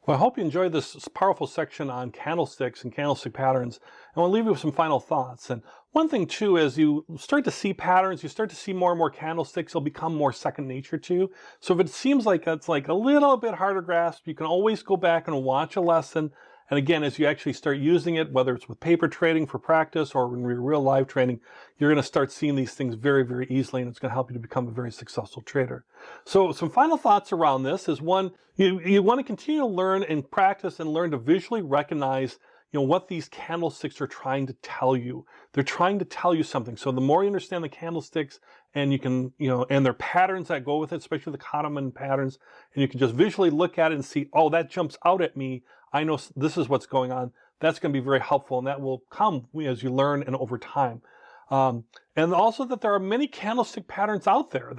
Well, I hope you enjoyed this powerful section on candlesticks and candlestick patterns. And I'll leave you with some final thoughts. And one thing too, as you start to see patterns, you start to see more and more candlesticks, they'll become more second nature to you. So if it seems like it's like a little bit harder to grasp, you can always go back and watch a lesson. And again, as you actually start using it, whether it's with paper trading for practice or in your real live trading, you're going to start seeing these things very, very easily, and it's going to help you to become a very successful trader. So some final thoughts around this is one, you want to continue to learn and practice and learn to visually recognize what these candlesticks are trying to tell you. They're trying to tell you something. So the more you understand the candlesticks and you can, and their patterns that go with it, especially the Kahneman patterns, and you can just visually look at it and see, oh, that jumps out at me. I know this is what's going on. That's going to be very helpful, and that will come as you learn and over time. And also that there are many candlestick patterns out there.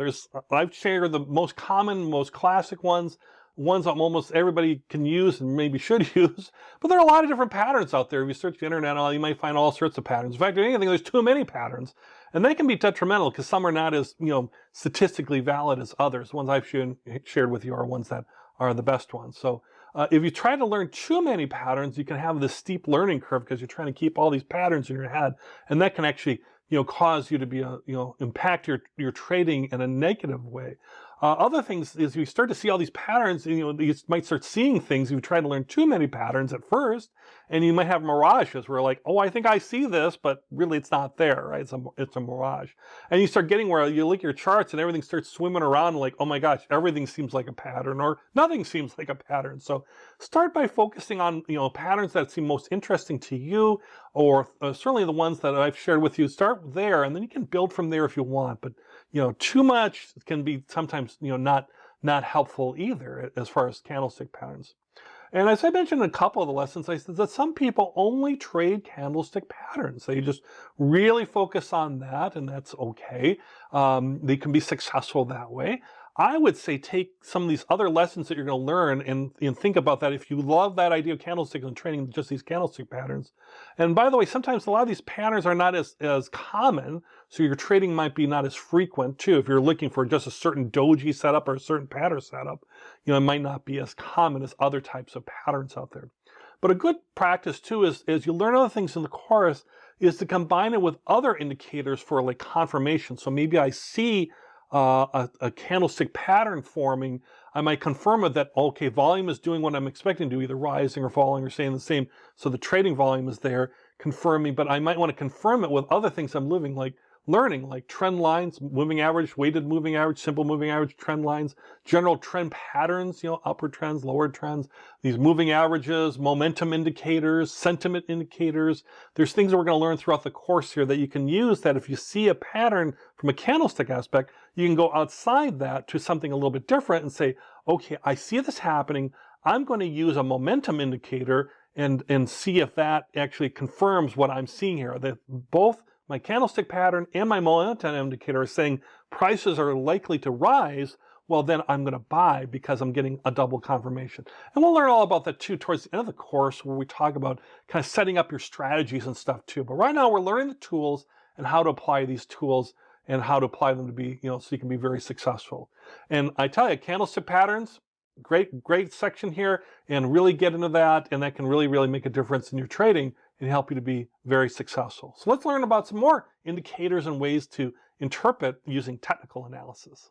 I've shared the most common, most classic ones that almost everybody can use and maybe should use, but there are a lot of different patterns out there. If you search the internet, you might find all sorts of patterns. In fact, if anything, there's too many patterns, and they can be detrimental because some are not as statistically valid as others. The ones I've shared with you are ones that are the best ones. So if you try to learn too many patterns, you can have this steep learning curve because you're trying to keep all these patterns in your head, and that can actually cause you to be impact your trading in a negative way. Other things is you start to see all these patterns, you might start seeing things. You try to learn too many patterns at first, and you might have mirages where like, oh, I think I see this, but really it's not there, right? It's a mirage. And you start getting where you look at your charts and everything starts swimming around like, oh my gosh, everything seems like a pattern or nothing seems like a pattern. So start by focusing on, patterns that seem most interesting to you, or certainly the ones that I've shared with you. Start there, and then you can build from there if you want. But too much can be sometimes not helpful either as far as candlestick patterns. And as I mentioned in a couple of the lessons, I said that some people only trade candlestick patterns. They just really focus on that, and that's okay. They can be successful that way. I would say take some of these other lessons that you're going to learn and think about that. If you love that idea of candlesticks and training just these candlestick patterns. And by the way, sometimes a lot of these patterns are not as common, so your trading might be not as frequent too. If you're looking for just a certain doji setup or a certain pattern setup, it might not be as common as other types of patterns out there. But a good practice too is you learn other things in the course is to combine it with other indicators for like confirmation. So maybe I see a candlestick pattern forming, I might confirm it that, okay, volume is doing what I'm expecting to do, either rising or falling or staying the same. So the trading volume is there confirming, but I might want to confirm it with other things I'm learning, like trend lines, moving average, weighted moving average, simple moving average, trend lines, general trend patterns, upward trends, lower trends, these moving averages, momentum indicators, sentiment indicators. There's things that we're going to learn throughout the course here that you can use, that if you see a pattern from a candlestick aspect, you can go outside that to something a little bit different and say, okay, I see this happening. I'm going to use a momentum indicator and see if that actually confirms what I'm seeing here. That both my candlestick pattern and my momentum indicator are saying prices are likely to rise. Well, then I'm going to buy because I'm getting a double confirmation. And we'll learn all about that too towards the end of the course, where we talk about kind of setting up your strategies and stuff too. But right now we're learning the tools and how to apply these tools and how to apply them to be, so you can be very successful. And I tell you, candlestick patterns, great section here, and really get into that, and that can really, really make a difference in your trading and help you to be very successful. So let's learn about some more indicators and ways to interpret using technical analysis.